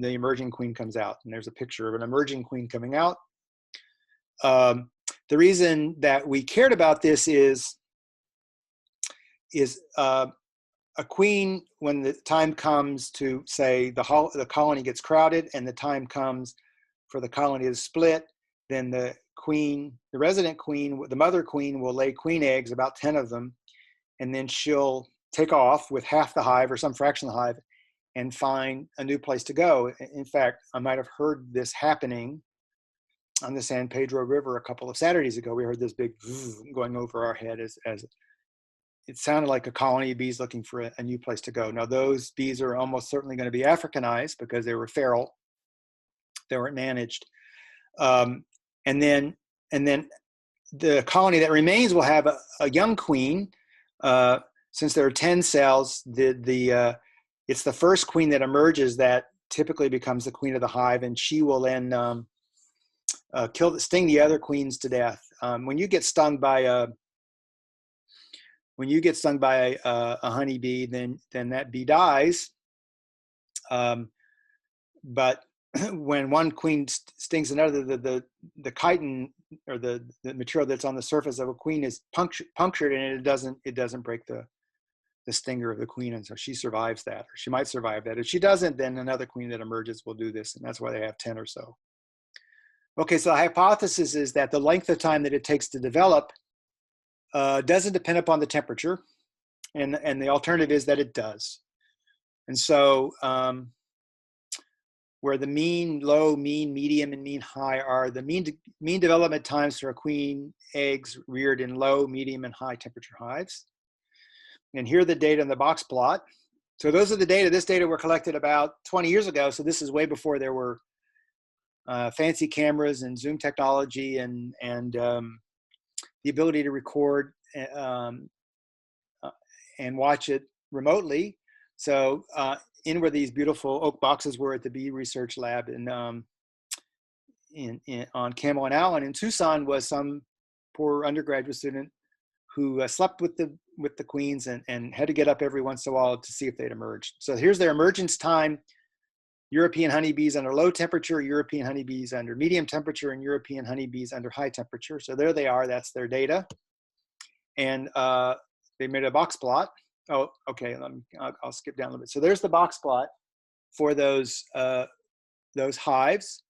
emerging queen comes out. And there's a picture of an emerging queen coming out. The reason that we cared about this is a queen, when the time comes to, say, the colony gets crowded and the time comes for the colony to split, then the resident queen, the mother queen, will lay queen eggs, about 10 of them, and then she'll take off with half the hive or some fraction of the hive and find a new place to go. In fact, I might have heard this happening on the San Pedro River a couple of Saturdays ago. We heard this big going over our head as it sounded like a colony of bees looking for a new place to go. Now, those bees are almost certainly going to be Africanized because they were feral. They weren't managed. And then the colony that remains will have a young queen. Since there are 10 cells, it's the first queen that emerges that typically becomes the queen of the hive, and she will then sting the other queens to death. When you get stung by a honeybee, then that bee dies. But when one queen stings another, the chitin, or the material that's on the surface of a queen, is punctured, and it doesn't break the stinger of the queen, and so she survives that, or she might survive that. If she doesn't, then another queen that emerges will do this, and that's why they have 10 or so. Okay, so the hypothesis is that the length of time that it takes to develop doesn't depend upon the temperature, and the alternative is that it does. And so where the mean low, mean medium, and mean high are the mean development times for queen eggs reared in low, medium, and high temperature hives. And here are the data in the box plot. So those are the data. This data were collected about 20 years ago. So this is way before there were fancy cameras and Zoom technology and the ability to record and watch it remotely. So in where these beautiful oak boxes were at the Bee Research Lab on Camel and Allen in Tucson was some poor undergraduate student who slept with the queens and had to get up every once in a while to see if they'd emerged. So here's their emergence time: European honeybees under low temperature, European honeybees under medium temperature, and European honeybees under high temperature. So there they are. That's their data. And they made a box plot. Oh, okay. I'll skip down a little bit. So there's the box plot for those hives.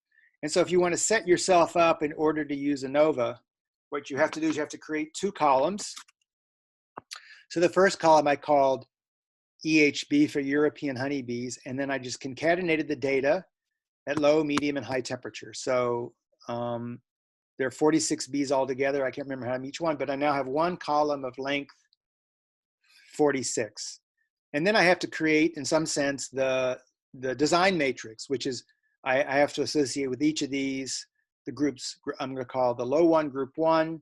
And so if you want to set yourself up in order to use ANOVA, what you have to do is you have to create two columns. So the first column I called EHB for European honeybees, and then I just concatenated the data at low, medium, and high temperature. So there are 46 bees altogether. I can't remember how many each one, but I now have one column of length 46. And then I have to create, in some sense, the design matrix, which is I have to associate with each of these the groups. I'm going to call the low one group 1,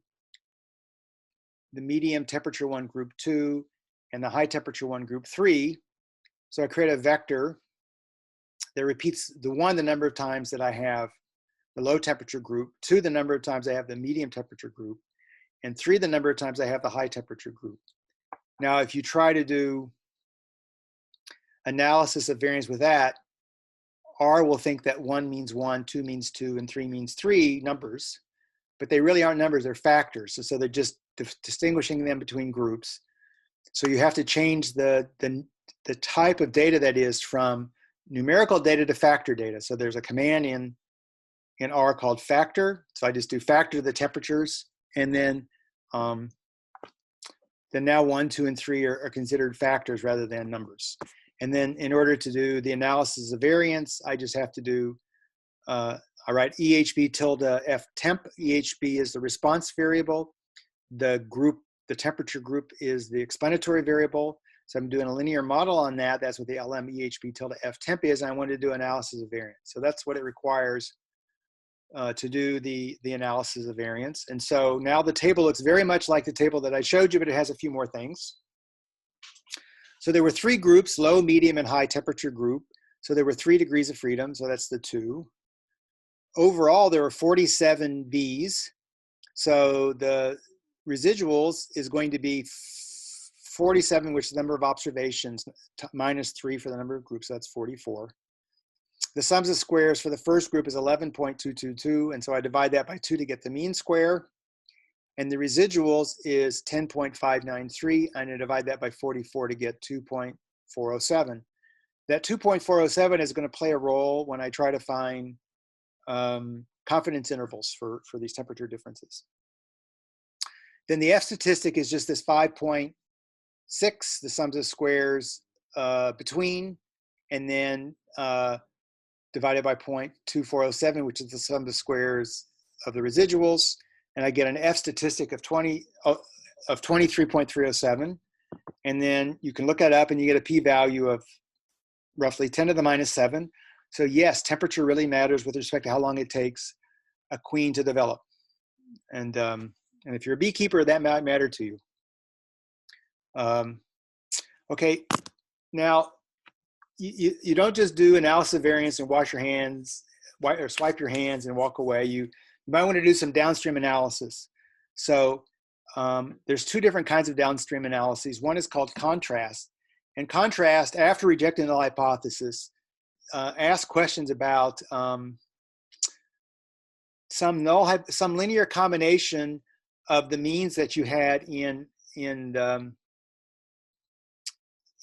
the medium temperature one group 2, and the high temperature one group 3. So I create a vector that repeats the number of times that I have the low temperature group, 2, the number of times I have the medium temperature group, and 3, the number of times I have the high temperature group. Now, if you try to do analysis of variance with that, R will think that 1 means 1, 2 means 2, and 3 means 3 numbers, but they really aren't numbers, they're factors. So they're just distinguishing them between groups. So you have to change the type of data that is from numerical data to factor data. So there's a command in R called factor. So I just do factor the temperatures, and then now 1, 2, and 3 are considered factors rather than numbers. And then in order to do the analysis of variance, I just have to do, I write EHB tilde F temp. EHB is the response variable. The temperature group is the explanatory variable. So I'm doing a linear model on that. That's what the LM EHB tilde F temp is. And I want to do analysis of variance. So that's what it requires to do the analysis of variance. And so now the table looks very much like the table that I showed you, but it has a few more things. So there were 3 groups, low, medium, and high temperature group. So there were 3 degrees of freedom, so that's the 2. Overall, there were 47 V's. So the residuals is going to be 47, which is the number of observations, minus 3 for the number of groups, so that's 44. The sums of squares for the first group is 11.222, and so I divide that by 2 to get the mean square. And the residuals is 10.593, and I divide that by 44 to get 2.407. That 2.407 is going to play a role when I try to find confidence intervals for these temperature differences. Then the F statistic is just this 5.6, the sums of squares between, and then divided by 0.2407, which is the sum of squares of the residuals. And I get an F statistic of 23.307. And then you can look that up and you get a p-value of roughly 10 to the minus 7. So yes, temperature really matters with respect to how long it takes a queen to develop. And if you're a beekeeper, that might matter to you. Okay, now you don't just do analysis of variance and wash your hands, or swipe your hands and walk away. You might want to do some downstream analysis. So there's 2 different kinds of downstream analyses. One is called contrast. And contrast, after rejecting the hypothesis, ask questions about some linear combination of the means that you had in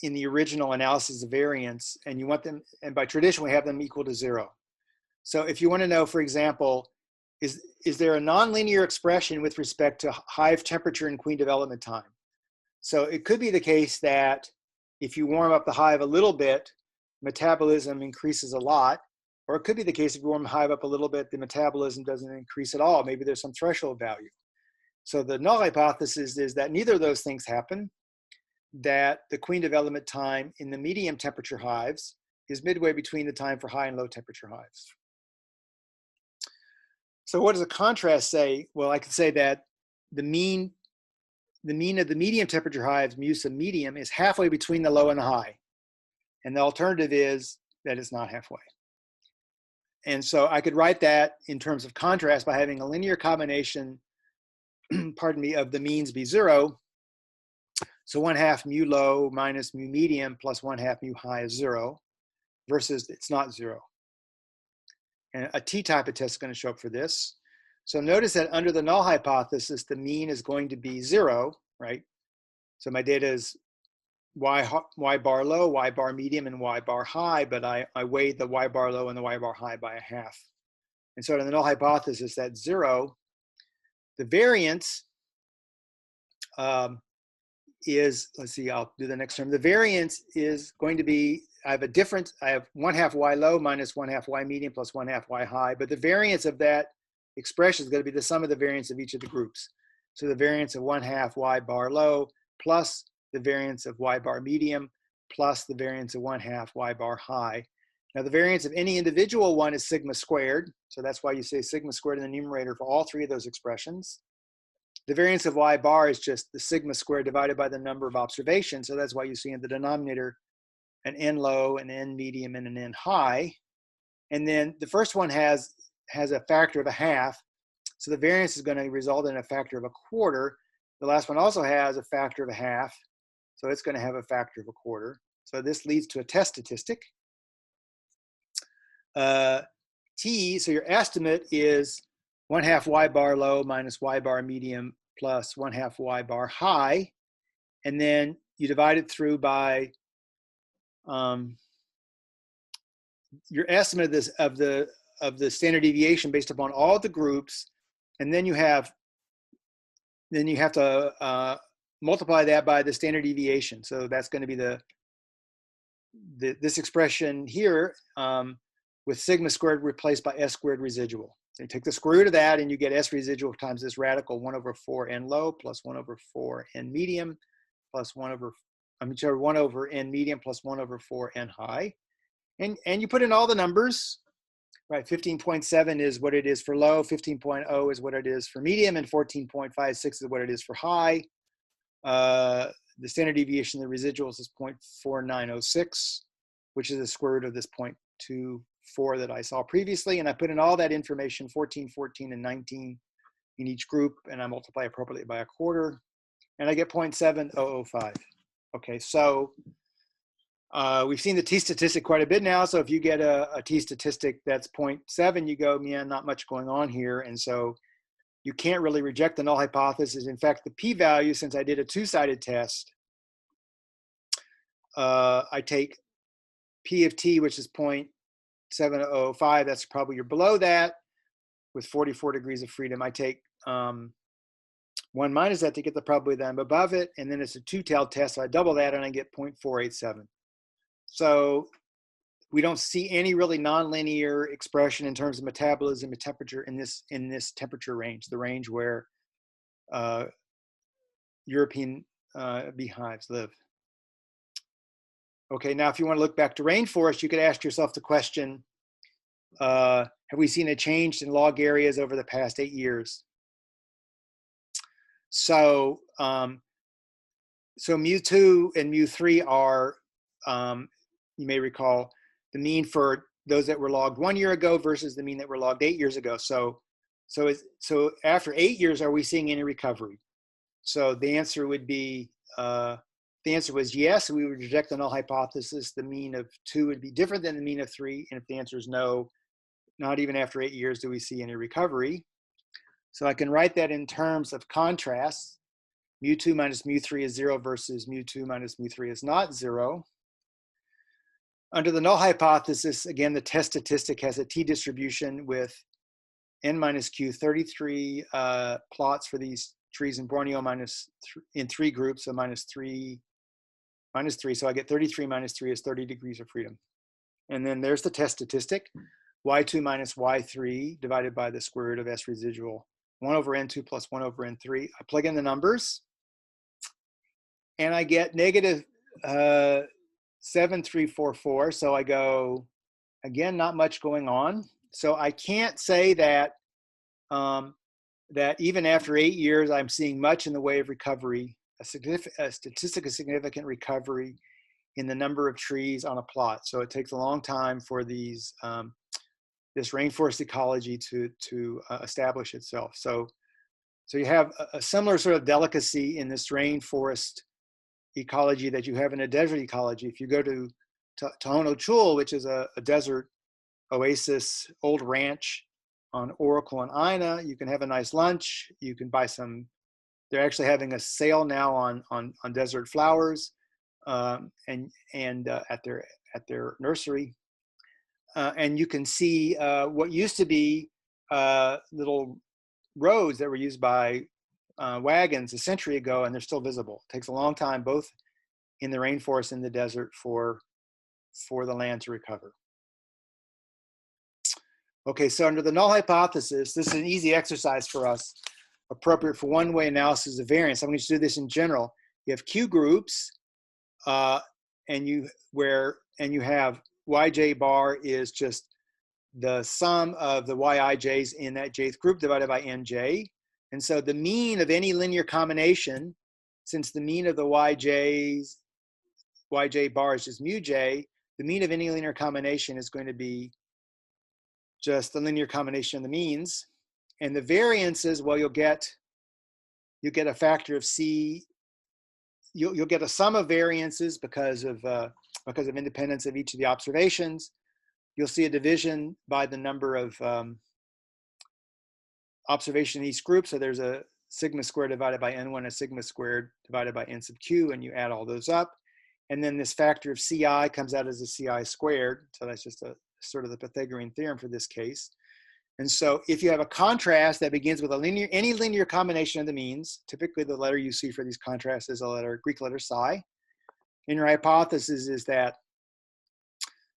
the original analysis of variance, and you want them, and by tradition we have them equal to 0. So if you want to know, for example, is there a nonlinear expression with respect to hive temperature and queen development time? So it could be the case that if you warm up the hive a little bit, metabolism increases a lot, or it could be the case if you warm the hive up a little bit, the metabolism doesn't increase at all. Maybe there's some threshold value. So the null hypothesis is that neither of those things happen, that the queen development time in the medium temperature hives is midway between the time for high and low temperature hives. So what does a contrast say? Well, I could say that the mean of the medium temperature hives, mu sub medium, is halfway between the low and the high. And the alternative is that it's not halfway. And so I could write that in terms of contrast by having a linear combination, pardon me, of the means be 0. So 1/2 mu low minus mu medium plus 1/2 mu high is 0, versus it's not 0. And a t-type of test is going to show up for this. So notice that under the null hypothesis, the mean is going to be 0, right? So my data is y bar low, y bar medium, and y bar high, but I weighed the y bar low and the y bar high by 1/2. And so in the null hypothesis, that's 0. The variance is, let's see, I'll do the next term. The variance is going to be, I have 1/2 y low minus 1/2 y medium plus 1/2 y high, but the variance of that expression is going to be the sum of the variance of each of the groups. So the variance of 1/2 y bar low plus the variance of y bar medium plus the variance of 1/2 y bar high. Now the variance of any individual one is sigma squared. So that's why you say sigma squared in the numerator for all 3 of those expressions. The variance of y bar is just the sigma squared divided by the number of observations. So that's why you see in the denominator an n low, an n medium, and an n high. And then the first one has a factor of 1/2. So the variance is going to result in a factor of 1/4. The last one also has a factor of 1/2. So it's going to have a factor of 1/4. So this leads to a test statistic. T, so your estimate is 1/2 y bar low minus y bar medium plus 1/2 y bar high. And then you divide it through by your estimate of this of the standard deviation based upon all the groups, and then you have to multiply that by the standard deviation. So that's going to be this expression here with sigma squared replaced by s squared residual. So you take the square root of that and you get s residual times this radical 1 over 4 n low plus 1 over 4 n medium plus 1 over n medium plus 1 over 4 n high. And you put in all the numbers, right? 15.7 is what it is for low, 15.0 is what it is for medium, and 14.56 is what it is for high. The standard deviation of the residuals is 0.4906, which is the square root of this 0.24 that I saw previously. And I put in all that information, 14, 14, and 19 in each group, and I multiply appropriately by a quarter, and I get 0.7005. Okay, so we've seen the t-statistic quite a bit now. So if you get a t-statistic that's 0.7, you go, man, not much going on here. And so you can't really reject the null hypothesis. In fact, the p-value, since I did a two-sided test, I take p of t, which is 0.705. That's probably you're below that with 44 degrees of freedom. I take 1 minus that to get the probability that I'm above it. And then it's a two-tailed test. So I double that and I get 0.487. So we don't see any really nonlinear expression in terms of metabolism and temperature in this temperature range, the range where European beehives live. Okay, now if you want to look back to rainforest, you could ask yourself the question, have we seen a change in log areas over the past 8 years? So, so mu2 and mu3 are, you may recall, the mean for those that were logged 1 year ago versus the mean that were logged 8 years ago. So after 8 years, are we seeing any recovery? So the answer would be, the answer was yes. We would reject the null hypothesis. The mean of 2 would be different than the mean of 3. And if the answer is no, not even after 8 years do we see any recovery. So I can write that in terms of contrast. Mu2 minus mu3 is 0 versus mu2 minus mu3 is not 0. Under the null hypothesis, again, the test statistic has a t-distribution with n minus q 33 plots for these trees in Borneo in 3 groups, so minus 3. So I get 33 minus 3 is 30 degrees of freedom. And then there's the test statistic, y2 minus y3 divided by the square root of s residual, 1 over n2 plus 1 over n3. I plug in the numbers, and I get negative 7344. So I go, again, not much going on. So I can't say that that even after 8 years, I'm seeing much in the way of recovery, a statistically significant recovery in the number of trees on a plot. So it takes a long time for these this rainforest ecology to establish itself. So you have a similar sort of delicacy in this rainforest ecology that you have in a desert ecology. If you go to Tohono Chul, which is a desert oasis, old ranch on Oracle and Ina, you can have a nice lunch. You can buy some. They're actually having a sale now on desert flowers, and at their nursery, and you can see what used to be little roads that were used by wagons a century ago, and they're still visible. It takes a long time, both in the rainforest and the desert, for the land to recover. Okay, so under the null hypothesis, this is an easy exercise for us, appropriate for one-way analysis of variance. I'm going to do this in general. You have Q groups, and you have Yj bar is just the sum of the Yij's in that jth group divided by Nj. And so the mean of any linear combination, since the mean of the Yj bar is just mu j, the mean of any linear combination is going to be just the linear combination of the means. And the variances, well, you'll get a factor of C. You'll get a sum of variances because of independence of each of the observations. You'll see a division by the number of observation in each group. So there's a sigma squared divided by n1, a sigma squared divided by n sub q, and you add all those up. And then this factor of CI comes out as a CI squared. So that's just a sort of the Pythagorean theorem for this case. And so if you have a contrast that begins with any linear combination of the means, typically the letter you see for these contrasts is a Greek letter psi. And your hypothesis is that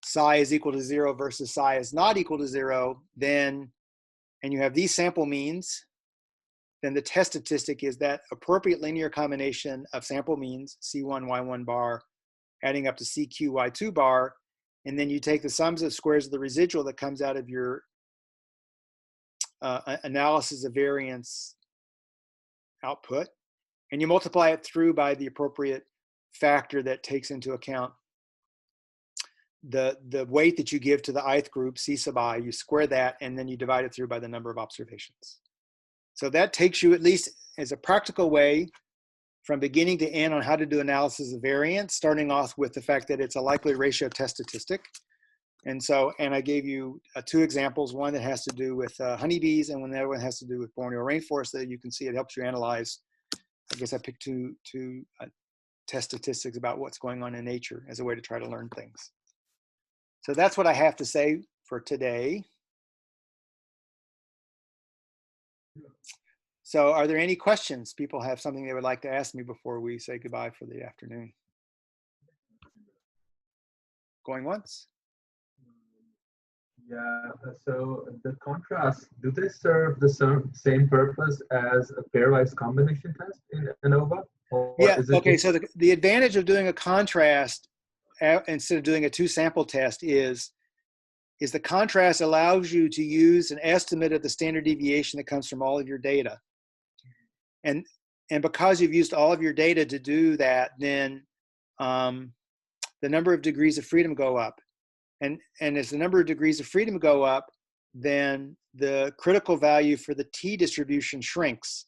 psi is equal to 0 versus psi is not equal to 0, then, and you have these sample means, then the test statistic is that appropriate linear combination of sample means, C1, Y1 bar, adding up to CQ, Y2 bar, and then you take the sums of squares of the residual that comes out of your analysis of variance output, and you multiply it through by the appropriate factor that takes into account the weight that you give to the ith group, C sub I, you square that, and then you divide it through by the number of observations. So that takes you, at least as a practical way, from beginning to end on how to do analysis of variance, starting off with the fact that it's a likelihood ratio test statistic. And so, and I gave you 2 examples, one that has to do with honeybees and the other one has to do with Borneo rainforest, so that you can see it helps you analyze. I guess I picked two test statistics about what's going on in nature as a way to try to learn things. So that's what I have to say for today. So are there any questions? People have something they would like to ask me before we say goodbye for the afternoon? Going once? Yeah, so the contrast, do they serve the same purpose as a pairwise combination test in ANOVA? Yeah, okay, so the advantage of doing a contrast instead of doing a 2-sample test is the contrast allows you to use an estimate of the standard deviation that comes from all of your data. And because you've used all of your data to do that, then the number of degrees of freedom go up. And as the number of degrees of freedom go up, then the critical value for the t distribution shrinks.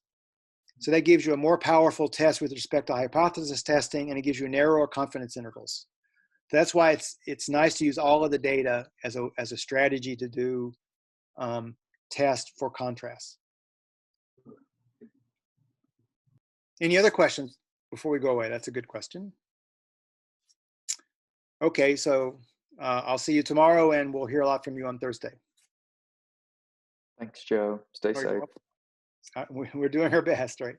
So that gives you a more powerful test with respect to hypothesis testing, and it gives you narrower confidence intervals. That's why it's nice to use all of the data as a strategy to do test for contrast. Any other questions before we go away? That's a good question. Okay, so I'll see you tomorrow, and we'll hear a lot from you on Thursday. Thanks, Joe. Stay safe. We're doing our best, right?